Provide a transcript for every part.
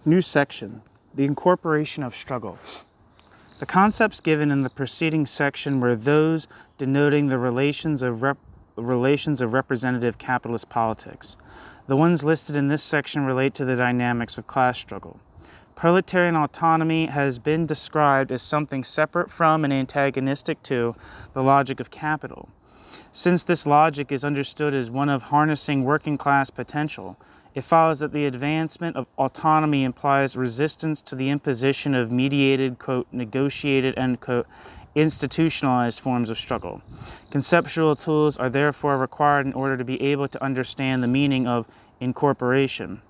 New section, the incorporation of struggle. The concepts given in the preceding section were those denoting the relations of representative capitalist politics. The ones listed in this section relate to the dynamics of class struggle. Proletarian autonomy has been described as something separate from and antagonistic to the logic of capital. Since this logic is understood as one of harnessing working class potential, it follows that the advancement of autonomy implies resistance to the imposition of mediated, quote, negotiated, end quote, institutionalized forms of struggle. Conceptual tools are therefore required in order to be able to understand the meaning of incorporation.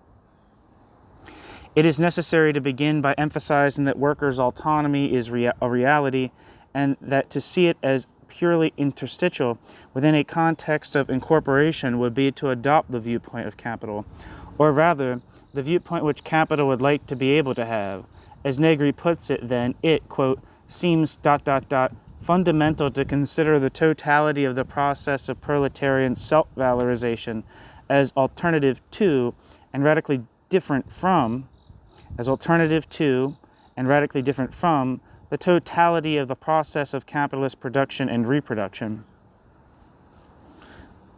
It is necessary to begin by emphasizing that workers' autonomy is a reality, and that to see it as purely interstitial within a context of incorporation would be to adopt the viewpoint of capital, or rather, the viewpoint which capital would like to be able to have. As Negri puts it, then, it, quote, seems ... fundamental to consider the totality of the process of proletarian self-valorization as alternative to and radically different from the totality of the process of capitalist production and reproduction.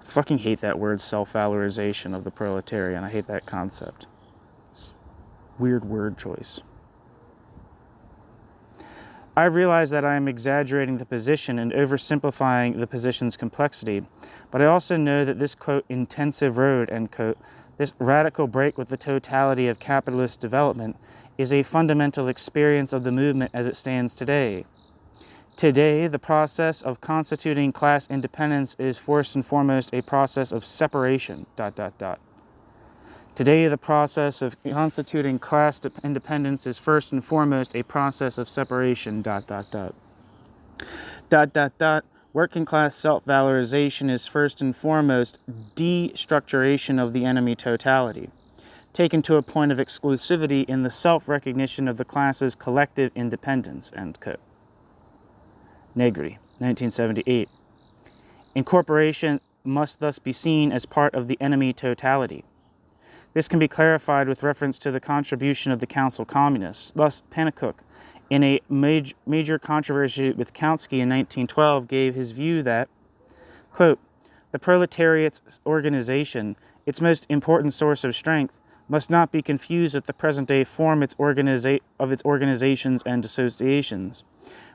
I fucking hate that word, self-valorization of the proletarian. I hate that concept. It's a weird word choice. I realize that I am exaggerating the position and oversimplifying the position's complexity, but I also know that this, quote, intensive road, end quote, this radical break with the totality of capitalist development is a fundamental experience of the movement as it stands today. Today, the process of constituting class independence is first and foremost a process of separation, ... Today, the process of constituting class independence is first and foremost a process of separation, ... Working class self-valorization is first and foremost destructuration of the enemy totality, taken to a point of exclusivity in the self-recognition of the class's collective independence, end quote. Negri, 1978. Incorporation must thus be seen as part of the enemy totality. This can be clarified with reference to the contribution of the Council Communists. Thus, Pannekoek, in a major controversy with Kautsky in 1912, gave his view that, quote, the proletariat's organization, its most important source of strength, must not be confused with the present-day form of its organizations and associations,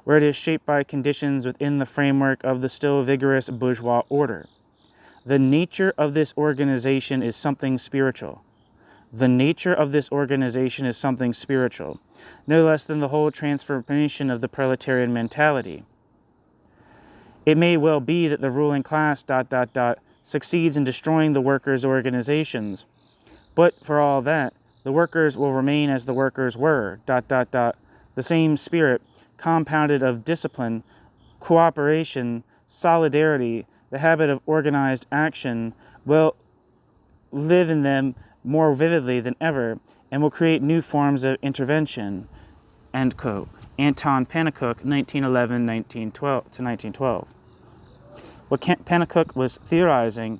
where it is shaped by conditions within the framework of the still vigorous bourgeois order. The nature of this organization is something spiritual. The nature of this organization is something spiritual, no less than the whole transformation of the proletarian mentality. It may well be that the ruling class ... succeeds in destroying the workers' organizations, but for all that, the workers will remain as the workers were ... The same spirit, compounded of discipline, cooperation, solidarity, the habit of organized action, will live in them more vividly than ever, and will create new forms of intervention, end quote. Anton Pannekoek, 1911-1912. What Pannekoek was theorizing,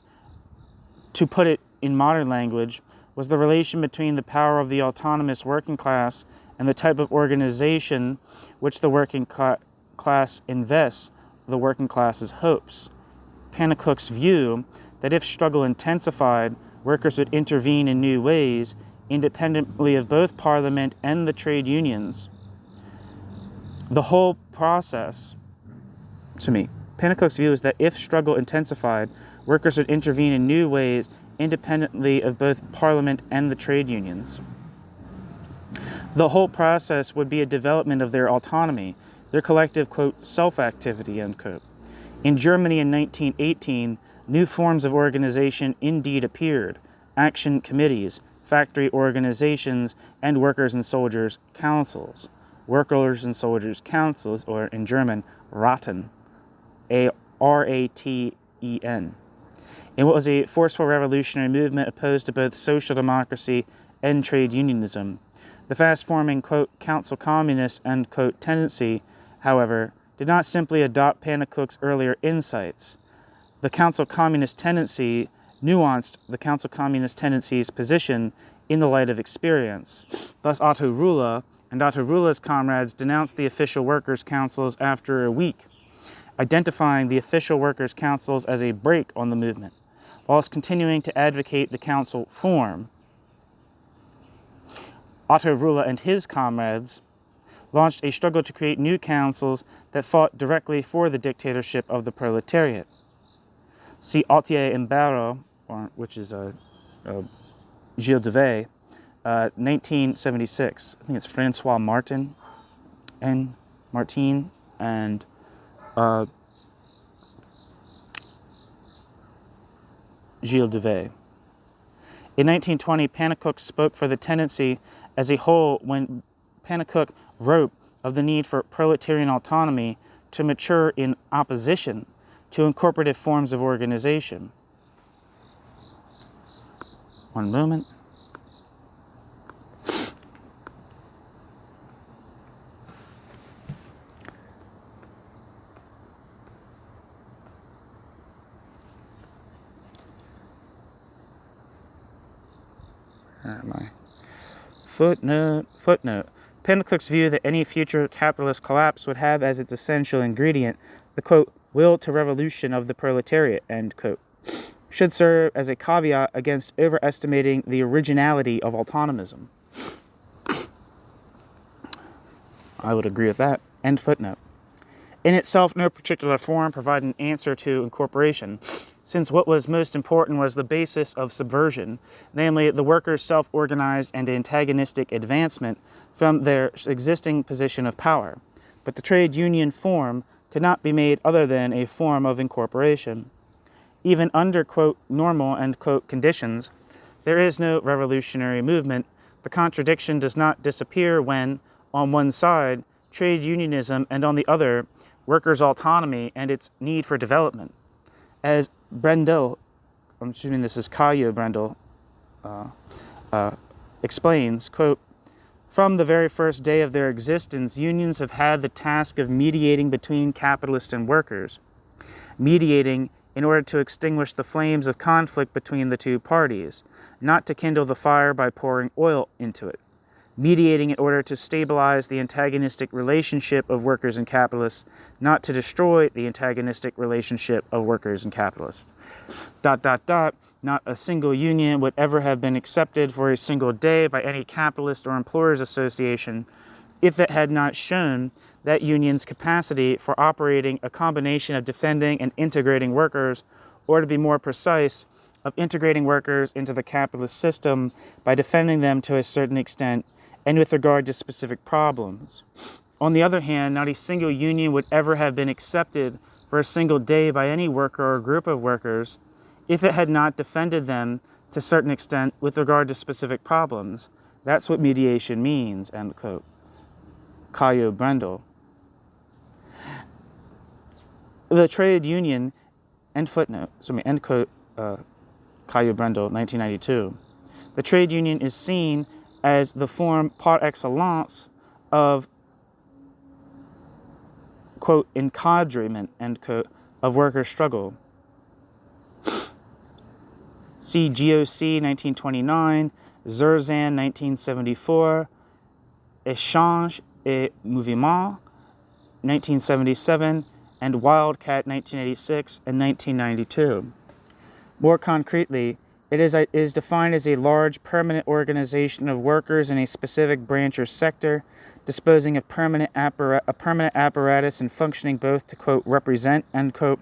to put it in modern language, was the relation between the power of the autonomous working class and the type of organization which the working class invests the working class's hopes. Pannekoek's view that if struggle intensified, workers would intervene in new ways, independently of both Parliament and the trade unions. The whole process, Pannekoek's view is that if struggle intensified, workers would intervene in new ways, independently of both Parliament and the trade unions. The whole process would be a development of their autonomy, their collective, quote, self-activity, end quote. In Germany in 1918, new forms of organization indeed appeared: action committees, factory organizations, and workers' and soldiers' councils. Workers' and soldiers' councils, or in German, Raten, A-R-A-T-E-N. It was a forceful revolutionary movement opposed to both social democracy and trade unionism. The fast-forming, quote, council communist, end quote, tendency, however, did not simply adopt Pannekoek's earlier insights. The council communist tendency nuanced the council communist tendency's position in the light of experience. Thus, Otto Ruhle and Otto Ruhle's comrades denounced the official workers' councils after a week, identifying the official workers' councils as a brake on the movement, whilst continuing to advocate the council form. Otto Ruhle and his comrades launched a struggle to create new councils that fought directly for the dictatorship of the proletariat. See Altier and Barreau, which is Gilles Devey, 1976. I think it's Francois Martin and Gilles Devey. In 1920, Pannekoek spoke for the tendency as a whole when Pannekoek wrote of the need for proletarian autonomy to mature in opposition to incorporative forms of organization. One moment. Where am I? Footnote. Pannekoek's view that any future capitalist collapse would have as its essential ingredient the, quote, will to revolution of the proletariat, end quote, should serve as a caveat against overestimating the originality of autonomism. I would agree with that. End footnote. In itself, no particular form provided an answer to incorporation, since what was most important was the basis of subversion, namely the workers' self-organized and antagonistic advancement from their existing position of power. But the trade union form could not be made other than a form of incorporation. Even under, quote, normal, end quote, conditions, there is no revolutionary movement. The contradiction does not disappear when, on one side, trade unionism and on the other, workers' autonomy and its need for development. As Brendel, I'm assuming this is Caillou Brendel, explains, quote, from the very first day of their existence, unions have had the task of mediating between capitalists and workers, mediating in order to extinguish the flames of conflict between the two parties, not to kindle the fire by pouring oil into it, mediating in order to stabilize the antagonistic relationship of workers and capitalists, not to destroy the antagonistic relationship of workers and capitalists. ... Not a single union would ever have been accepted for a single day by any capitalist or employers association if it had not shown that union's capacity for operating a combination of defending and integrating workers, or to be more precise, of integrating workers into the capitalist system by defending them to a certain extent and with regard to specific problems. On the other hand, not a single union would ever have been accepted for a single day by any worker or group of workers if it had not defended them to a certain extent with regard to specific problems. That's what mediation means, end quote. Caillou Brendel. The trade union, end quote, Caillou Brendel, 1992. The trade union is seen as the form par excellence of, quote, encadrement, end quote, of worker struggle. See GOC 1929, Zerzan 1974, Échange et Mouvement 1977, and Wildcat 1986 and 1992. More concretely, it is defined as a large permanent organization of workers in a specific branch or sector, disposing of a permanent apparatus and functioning both to, quote, represent, end quote,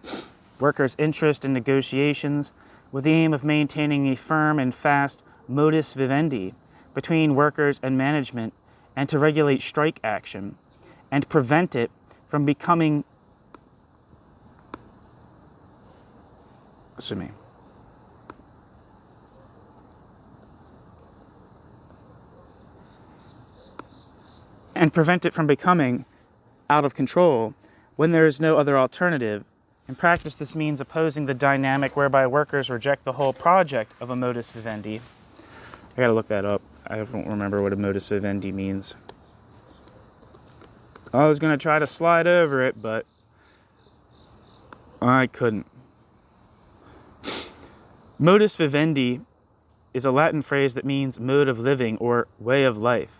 workers' interest in negotiations, with the aim of maintaining a firm and fast modus vivendi between workers and management, and to regulate strike action, and prevent it from becoming out of control when there is no other alternative. In practice, this means opposing the dynamic whereby workers reject the whole project of a modus vivendi. I gotta look that up. I don't remember what a modus vivendi means. I was gonna try to slide over it, but I couldn't. Modus vivendi is a Latin phrase that means mode of living or way of life.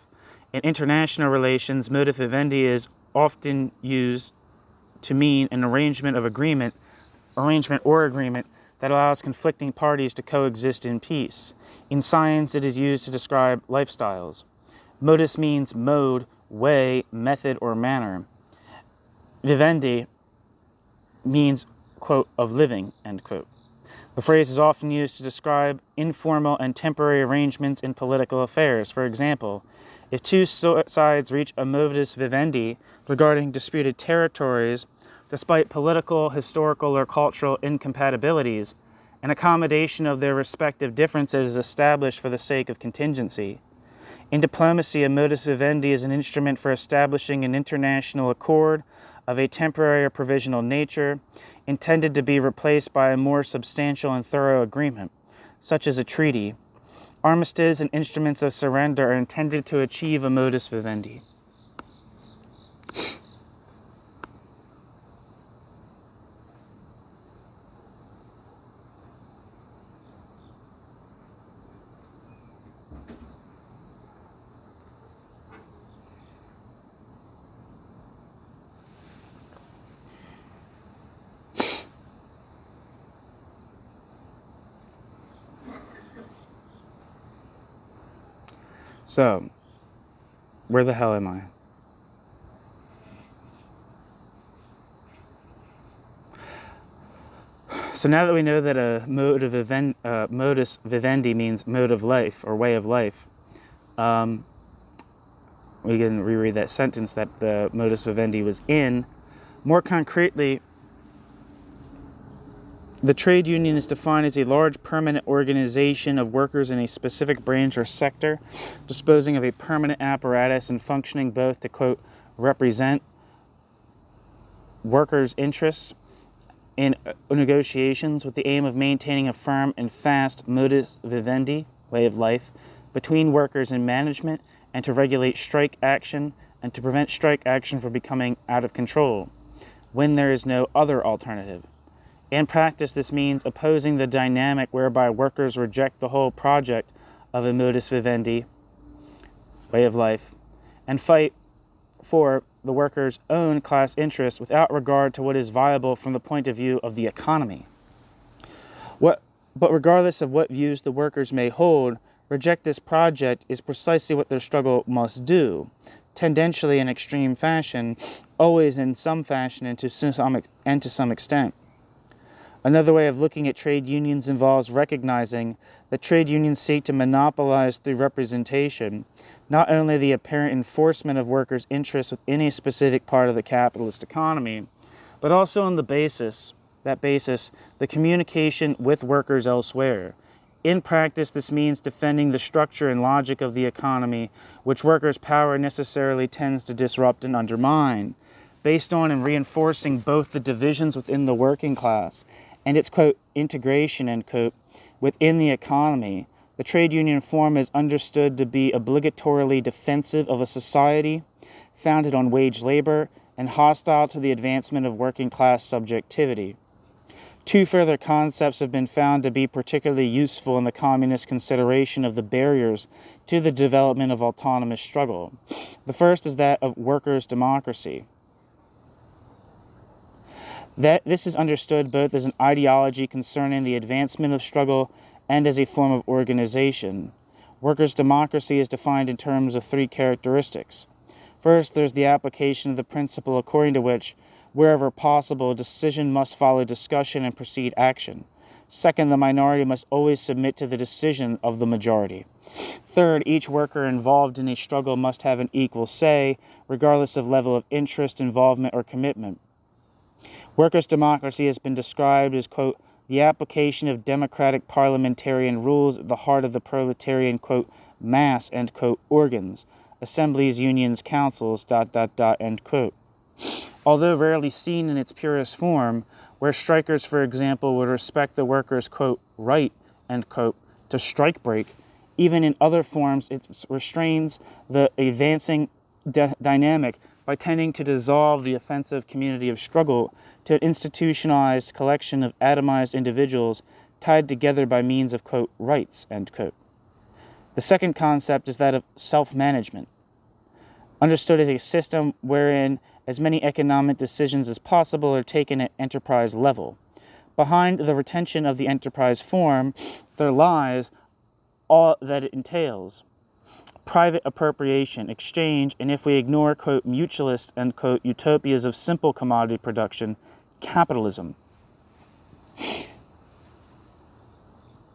In international relations, modus vivendi is often used to mean an arrangement or agreement that allows conflicting parties to coexist in peace. In science, it is used to describe lifestyles. Modus means mode, way, method, or manner. Vivendi means, quote, of living, end quote. The phrase is often used to describe informal and temporary arrangements in political affairs. For example, if two sides reach a modus vivendi regarding disputed territories, despite political, historical, or cultural incompatibilities, an accommodation of their respective differences is established for the sake of contingency. In diplomacy, a modus vivendi is an instrument for establishing an international accord of a temporary or provisional nature, intended to be replaced by a more substantial and thorough agreement, such as a treaty. Armistices and instruments of surrender are intended to achieve a modus vivendi. So, where the hell am I? So now that we know that a modus vivendi means mode of life or way of life, we can reread that sentence that the modus vivendi was in. More concretely, the trade union is defined as a large permanent organization of workers in a specific branch or sector, disposing of a permanent apparatus and functioning both to, quote, represent workers' interests in negotiations with the aim of maintaining a firm and fast modus vivendi, way of life, between workers and management, and to regulate strike action and to prevent strike action from becoming out of control when there is no other alternative. In practice, this means opposing the dynamic whereby workers reject the whole project of a modus vivendi, way of life, and fight for the workers' own class interests without regard to what is viable from the point of view of the economy. But regardless of what views the workers may hold, reject this project is precisely what their struggle must do, tendentially in extreme fashion, always in some fashion and to some extent. Another way of looking at trade unions involves recognizing that trade unions seek to monopolize through representation not only the apparent enforcement of workers' interests within a specific part of the capitalist economy, but also on the basis, the communication with workers elsewhere. In practice, this means defending the structure and logic of the economy, which workers' power necessarily tends to disrupt and undermine, based on and reinforcing both the divisions within the working class and its, quote, integration, end quote, within the economy. The trade union form is understood to be obligatorily defensive of a society founded on wage labor and hostile to the advancement of working class subjectivity. Two further concepts have been found to be particularly useful in the communist consideration of the barriers to the development of autonomous struggle. The first is that of workers' democracy. That this is understood both as an ideology concerning the advancement of struggle and as a form of organization. Workers' democracy is defined in terms of three characteristics. First, there's the application of the principle according to which, wherever possible, decision must follow discussion and precede action. Second, the minority must always submit to the decision of the majority. Third, each worker involved in a struggle must have an equal say, regardless of level of interest, involvement, or commitment. Workers' democracy has been described as, quote, the application of democratic parliamentarian rules at the heart of the proletarian, quote, mass, end quote, organs, assemblies, unions, councils, ... end quote. Although rarely seen in its purest form, where strikers, for example, would respect the workers', quote, right, end quote, to strike break, even in other forms it restrains the advancing dynamic by tending to dissolve the offensive community of struggle to an institutionalized collection of atomized individuals tied together by means of, quote, rights, end quote. The second concept is that of self-management, understood as a system wherein as many economic decisions as possible are taken at enterprise level. Behind the retention of the enterprise form, there lies all that it entails: private appropriation, exchange, and if we ignore, quote, mutualist, end quote, utopias of simple commodity production, capitalism.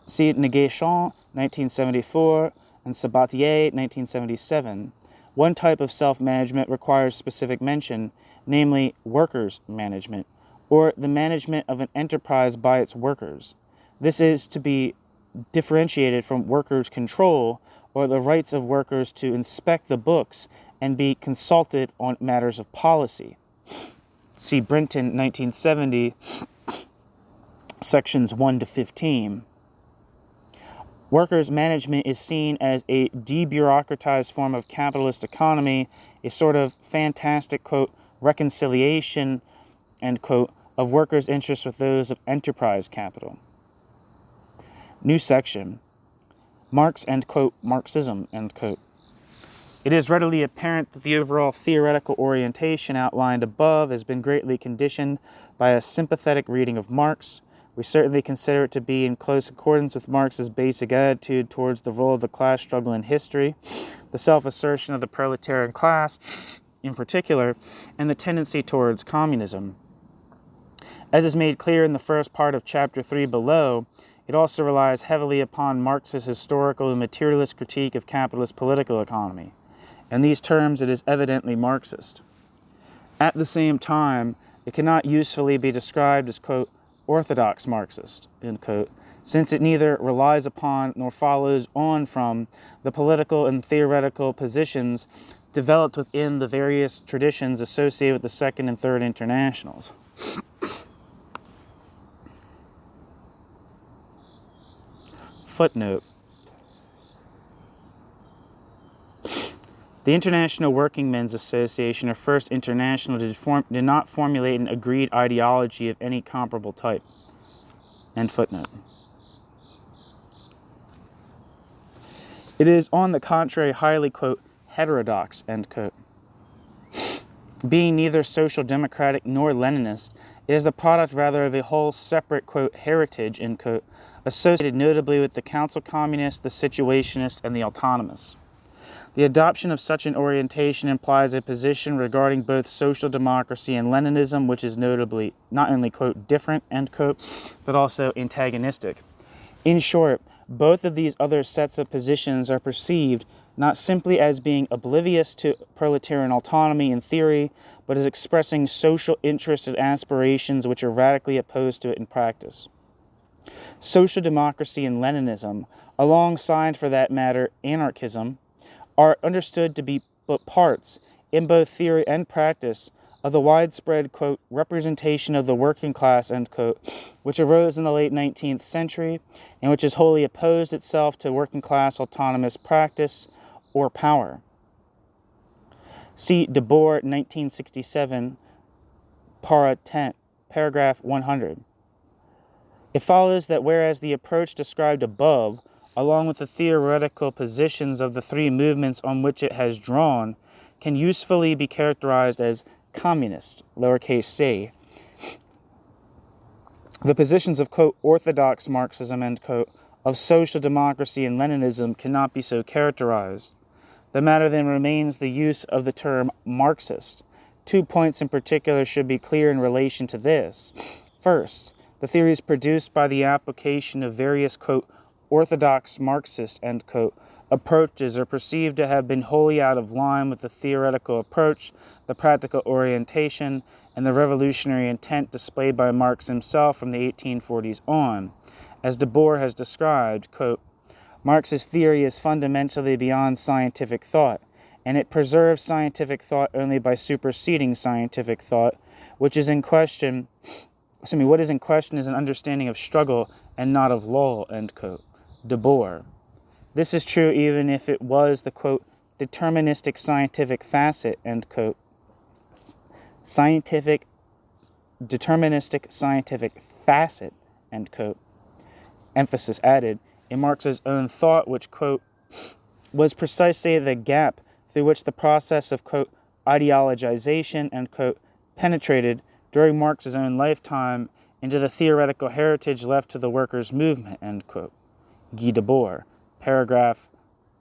See Negation, 1974, and Sabatier, 1977. One type of self-management requires specific mention, namely workers' management, or the management of an enterprise by its workers. This is to be differentiated from workers' control, or the rights of workers to inspect the books and be consulted on matters of policy. See Brinton, 1970, sections 1 to 15. Workers' management is seen as a debureaucratized form of capitalist economy, a sort of fantastic, quote, reconciliation, end quote, of workers' interests with those of enterprise capital. New section. Marx, end quote, Marxism, end quote. It is readily apparent that the overall theoretical orientation outlined above has been greatly conditioned by a sympathetic reading of Marx. We certainly consider it to be in close accordance with Marx's basic attitude towards the role of the class struggle in history, the self-assertion of the proletarian class in particular, and the tendency towards communism. As is made clear in the first part of Chapter 3 below, it also relies heavily upon Marx's historical and materialist critique of capitalist political economy. In these terms, it is evidently Marxist. At the same time, it cannot usefully be described as, quote, orthodox Marxist, end quote, since it neither relies upon nor follows on from the political and theoretical positions developed within the various traditions associated with the Second and Third Internationals. Footnote. The International Working Men's Association, or First International, did not formulate an agreed ideology of any comparable type. End footnote. It is, on the contrary, highly, quote, heterodox, end quote. Being neither social democratic nor Leninist, it is the product rather of a whole separate, quote, heritage, end quote, associated notably with the council communists, the situationists, and the autonomists. The adoption of such an orientation implies a position regarding both social democracy and Leninism, which is notably not only, quote, different, end quote, but also antagonistic. In short, both of these other sets of positions are perceived not simply as being oblivious to proletarian autonomy in theory, but as expressing social interests and aspirations which are radically opposed to it in practice. Social democracy and Leninism, alongside, for that matter, anarchism, are understood to be but parts, in both theory and practice, of the widespread, quote, representation of the working class, end quote, which arose in the late 19th century, and which has wholly opposed itself to working class autonomous practice or power. See De Boer, 1967, para 10, paragraph 100. It follows that whereas the approach described above, along with the theoretical positions of the three movements on which it has drawn, can usefully be characterized as communist, lowercase c, the positions of, quote, orthodox Marxism, end quote, of social democracy and Leninism cannot be so characterized. The matter then remains the use of the term Marxist. 2 points in particular should be clear in relation to this. First, the theories produced by the application of various, quote, orthodox Marxist, end quote, approaches are perceived to have been wholly out of line with the theoretical approach, the practical orientation, and the revolutionary intent displayed by Marx himself from the 1840s on. As De Boer has described, quote, Marx's theory is fundamentally beyond scientific thought, and it preserves scientific thought only by superseding scientific thought, what is in question is an understanding of struggle and not of law, end quote. De Boer. This is true even if it was the, quote, deterministic scientific facet, end quote. Deterministic scientific facet, end quote. Emphasis added, in Marx's own thought, which, quote, was precisely the gap through which the process of, quote, ideologization, end quote, penetrated during Marx's own lifetime into the theoretical heritage left to the workers' movement, end quote. Guy Debord, paragraph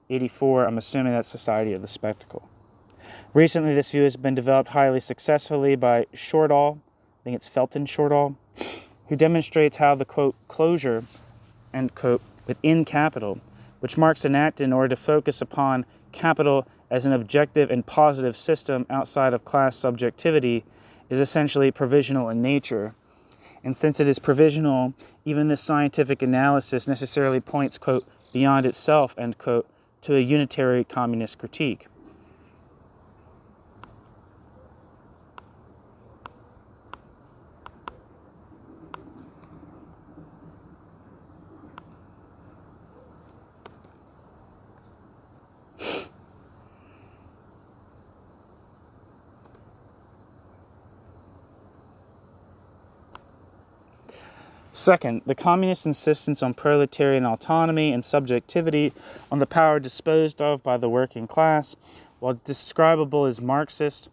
84, I'm assuming that's Society of the Spectacle. Recently, this view has been developed highly successfully by Shortall, I think it's Felton Shortall, who demonstrates how the, quote, closure, end quote, within capital, which Marx enacted in order to focus upon capital as an objective and positive system outside of class subjectivity, is essentially provisional in nature. And since it is provisional, even this scientific analysis necessarily points, quote, beyond itself, end quote, to a unitary communist critique. Second, the communist insistence on proletarian autonomy and subjectivity on the power disposed of by the working class, while describable as Marxist,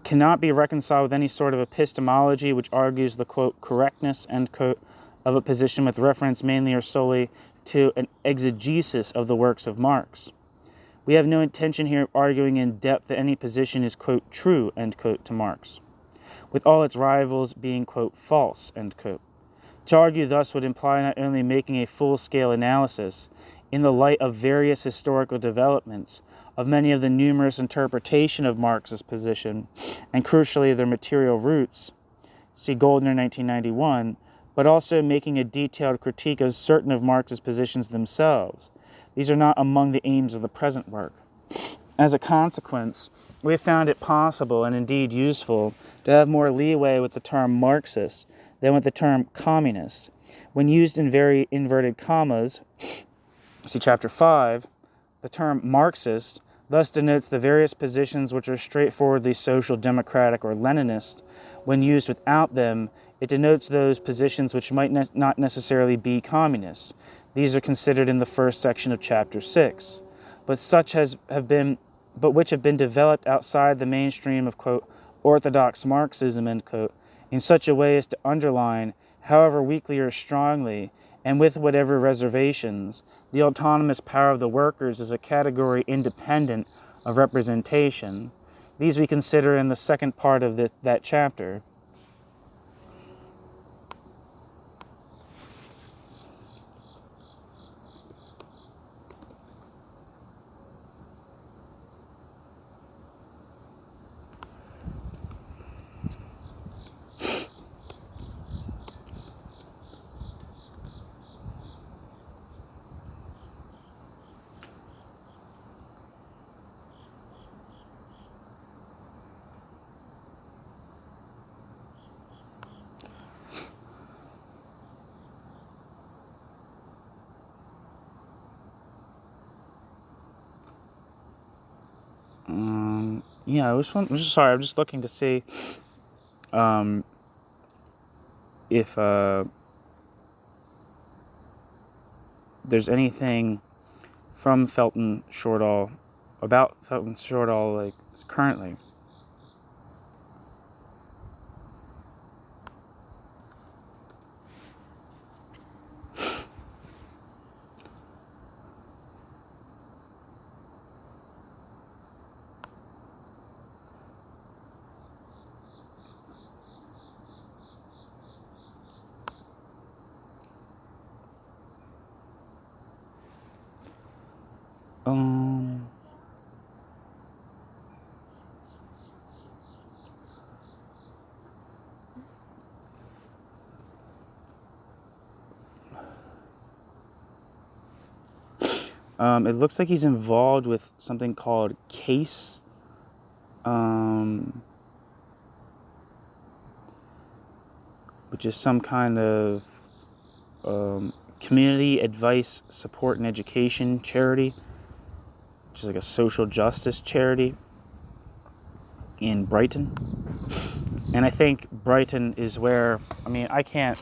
cannot be reconciled with any sort of epistemology which argues the, quote, correctness, end quote, of a position with reference mainly or solely to an exegesis of the works of Marx. We have no intention here of arguing in depth that any position is, quote, true, end quote, to Marx, with all its rivals being, quote, false, end quote. To argue thus would imply not only making a full-scale analysis, in the light of various historical developments, of many of the numerous interpretations of Marx's position, and crucially their material roots, see Goldner 1991, but also making a detailed critique of certain of Marx's positions themselves. These are not among the aims of the present work. As a consequence, we have found it possible, and indeed useful, to have more leeway with the term Marxist than with the term communist. When used in very inverted commas, see Chapter 5, the term Marxist thus denotes the various positions which are straightforwardly social democratic or Leninist. When used without them, it denotes those positions which might not necessarily be communist. These are considered in the first section of Chapter 6, but which have been developed outside the mainstream of, quote, orthodox Marxism, end quote, in such a way as to underline, however weakly or strongly, and with whatever reservations, the autonomous power of the workers as a category independent of representation. These we consider in the second part of that chapter. I'm just looking to see if there's anything from Felton Shortall, about Felton Shortall, like, currently. It looks like he's involved with something called CASE, which is some kind of community advice, support, and education charity, which is like a social justice charity in Brighton. And I think Brighton is where, I can't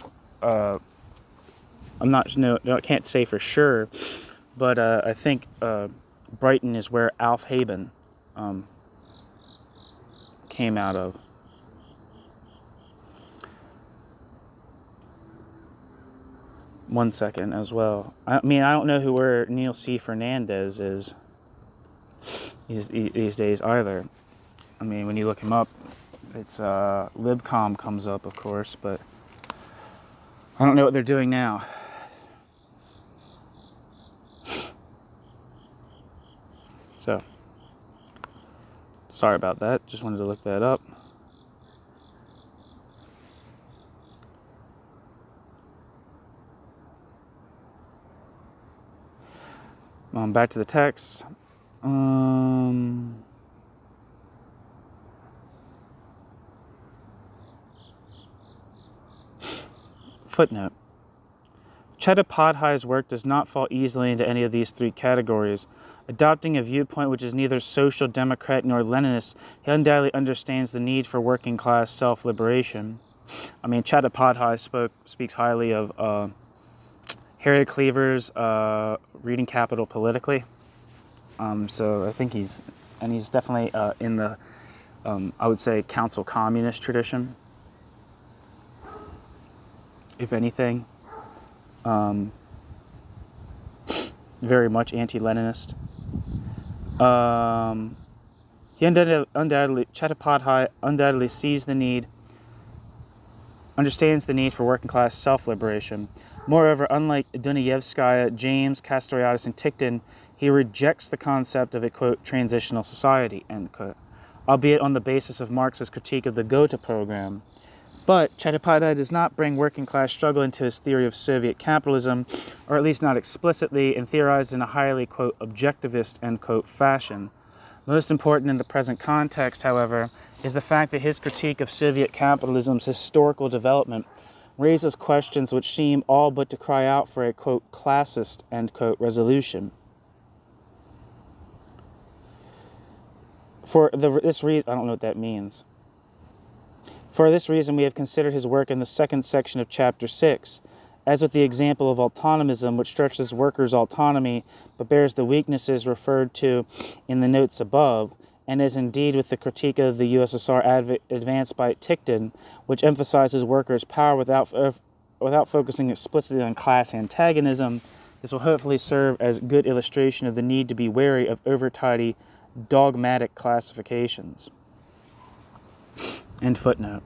say for sure, but I think Brighton is where Alf Haben came out of. One second as well. I mean, I don't know where Neil C. Fernandez is these days either. I mean, when you look him up, it's Libcom comes up, of course, but I don't know what they're doing now. So, sorry about that. Just wanted to look that up. Back to the text. Footnote. Chattopadhyay's work does not fall easily into any of these three categories. Adopting a viewpoint which is neither social democrat nor Leninist, he undoubtedly understands the need for working class self-liberation. I mean, Chattopadhyay speaks highly of Harry Cleaver's reading Capital politically. So I think he's definitely in the, I would say, council communist tradition, if anything. Very much anti-Leninist. Chattopadhyay undoubtedly understands the need for working class self-liberation. Moreover, unlike Dunayevskaya, James, Castoriadis, and Ticktin, he rejects the concept of a, quote, transitional society, end quote, albeit on the basis of Marx's critique of the Gotha program. But Chattopadhyay does not bring working class struggle into his theory of Soviet capitalism, or at least not explicitly, and theorizes in a highly, quote, objectivist, end quote, fashion. Most important in the present context, however, is the fact that his critique of Soviet capitalism's historical development raises questions which seem all but to cry out for a, quote, classist, end quote, resolution. This reason, I don't know what that means. For this reason, we have considered his work in the second section of Chapter 6. As with the example of autonomism, which stretches workers' autonomy but bears the weaknesses referred to in the notes above, and as indeed with the critique of the USSR advanced by Ticktin, which emphasizes workers' power without focusing explicitly on class antagonism, this will hopefully serve as a good illustration of the need to be wary of over-tidy, dogmatic classifications. End footnote.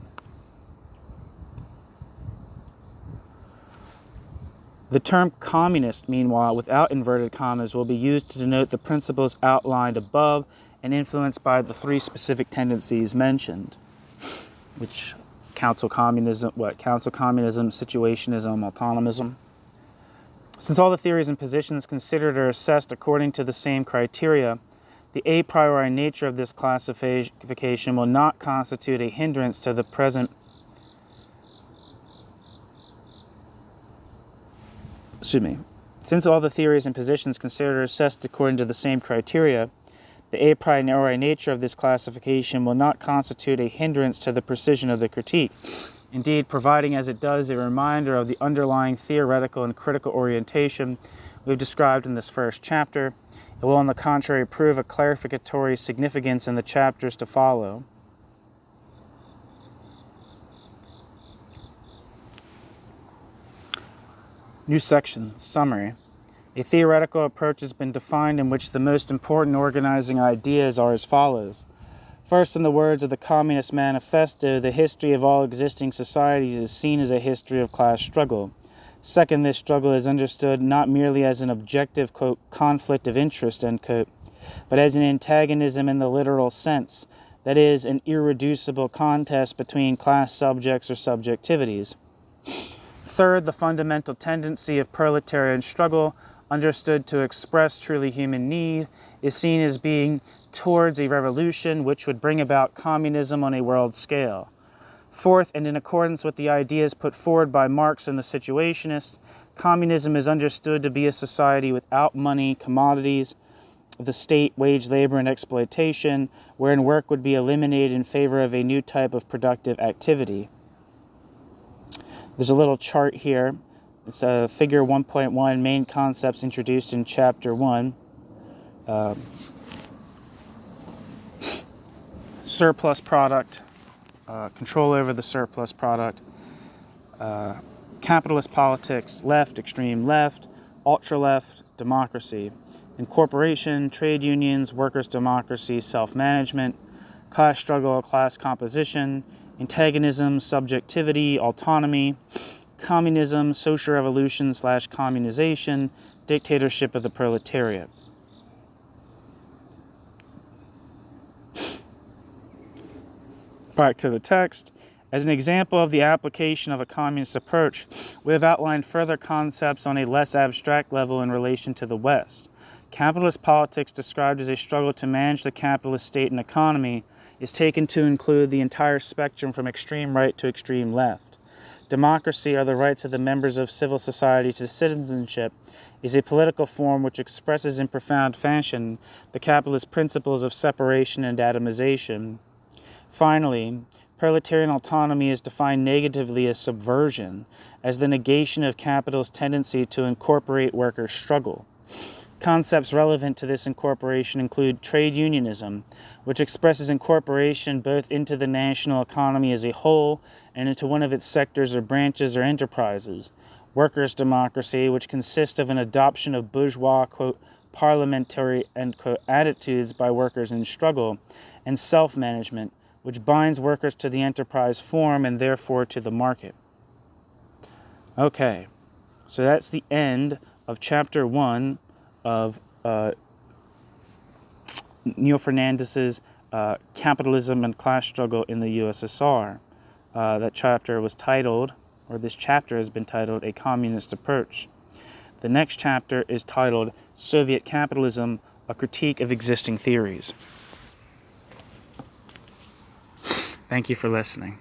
The term communist, meanwhile, without inverted commas, will be used to denote the principles outlined above and influenced by the three specific tendencies mentioned, which council communism, situationism, autonomism. Since all the theories and positions considered are assessed according to the same criteria, the a priori nature of this classification will not constitute a hindrance to the present. Since all the theories and positions considered are assessed according to the same criteria, the a priori nature of this classification will not constitute a hindrance to the precision of the critique. Indeed, providing as it does a reminder of the underlying theoretical and critical orientation we've described in this first chapter, it will, on the contrary, prove a clarificatory significance in the chapters to follow. New section, summary. A theoretical approach has been defined in which the most important organizing ideas are as follows. First, in the words of the Communist Manifesto, the history of all existing societies is seen as a history of class struggle. Second, this struggle is understood not merely as an objective, quote, conflict of interest, end quote, but as an antagonism in the literal sense, that is, an irreducible contest between class subjects or subjectivities. Third, the fundamental tendency of proletarian struggle, understood to express truly human need, is seen as being towards a revolution which would bring about communism on a world scale. Fourth, and in accordance with the ideas put forward by Marx and the Situationists, communism is understood to be a society without money, commodities, the state, wage, labor, and exploitation, wherein work would be eliminated in favor of a new type of productive activity. There's a little chart here It's figure 1.1, main concepts introduced in chapter 1. Surplus product, control over the surplus product, capitalist politics, left, extreme left, ultra-left, democracy, incorporation, trade unions, workers' democracy, self-management, class struggle, class composition, antagonism, subjectivity, autonomy, communism, social revolution / communization, dictatorship of the proletariat. Back to the text. As an example of the application of a communist approach, we have outlined further concepts on a less abstract level in relation to the West. Capitalist politics, described as a struggle to manage the capitalist state and economy, is taken to include the entire spectrum from extreme right to extreme left. Democracy, or the rights of the members of civil society to citizenship, is a political form which expresses in profound fashion the capitalist principles of separation and atomization. Finally, proletarian autonomy is defined negatively as subversion, as the negation of capital's tendency to incorporate workers' struggle. Concepts relevant to this incorporation include trade unionism, which expresses incorporation both into the national economy as a whole and into one of its sectors or branches or enterprises; workers' democracy, which consists of an adoption of bourgeois, quote, parliamentary, end quote, attitudes by workers in struggle; and self-management, which binds workers to the enterprise form and therefore to the market. Okay, so that's the end of chapter 1 of Neil Fernandez's Capitalism and Class Struggle in the USSR. That chapter was titled, or this chapter has been titled, A Communist Approach. The next chapter is titled Soviet Capitalism, A Critique of Existing Theories. Thank you for listening.